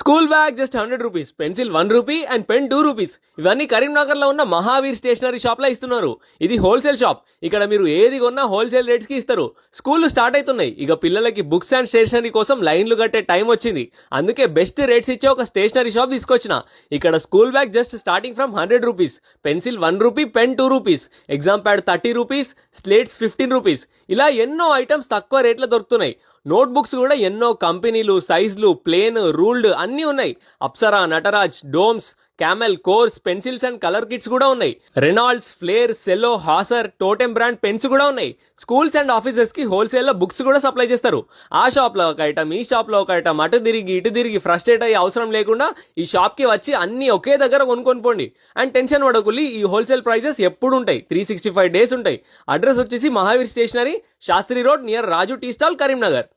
School bag just 100 rupees, pencil 1 rupee and pen 2 rupees. ఇవన్నీ కరీంనగర్ లో ఉన్న మహావీర్ స్టేషనరీ షాప్ లో ఇస్తున్నారు. ఇది హోల్సేల్ షాప్. ఇక్కడ మీరు ఏది కొన్నా హోల్సేల్ రేట్స్ కి ఇస్తారు. స్కూల్ స్టార్ట్ అవుతున్నాయి. ఇక పిల్లలకి బుక్స్ అండ్ స్టేషనరీ కోసం లైన్లు కట్టే టైం వచ్చింది. అందుకే బెస్ట్ రేట్స్ ఇచ్చే ఒక స్టేషనరీ షాప్ తీసుకొచ్చిన. ఇక్కడ school bag just starting from 100 rupees, pencil 1 rupee, pen 2 rupees, exam pad 30 rupees, slates 15 rupees. ఇలా ఎన్నో ఐటమ్స్ తక్కువ రేట్లో దొరుకుతున్నాయి. నోట్ బుక్స్ కూడా ఎన్నో కంపెనీలు, సైజులు, ప్లేన్, రూల్డ్ అన్నీ ఉన్నాయి. Apsara, Nataraj, Doms, Camel, Kores, pencils and colour kits కూడా ఉన్నాయి. రెనాల్డ్స్, ఫ్లేర్, సెల్లో, హాసర్, టోటెమ్ బ్రాండ్ పెన్స్ కూడా ఉన్నాయి. స్కూల్స్ అండ్ ఆఫీసెస్ కి హోల్సేల్ లో బుక్స్ కూడా సప్లై చేస్తారు. ఆ షాప్ లో ఒక ఐటమ్, ఈ షాప్ లో ఒక ఐటమ్, అటు తిరిగి ఇటు తిరిగి ఫ్రస్ట్రేట్ అయ్యే అవసరం లేకుండా ఈ షాప్ కి వచ్చి అన్ని ఒకే దగ్గర కొనుక్కొని పోండి. అండ్ టెన్షన్ పడకుల్లి, ఈ హోల్సేల్ ప్రైజెస్ ఎప్పుడు ఉంటాయి, 365 డేస్ ఉంటాయి. అడ్రస్ వచ్చేసి Mahavir stationery, Shastri road near Raju tea stall, Karimnagar.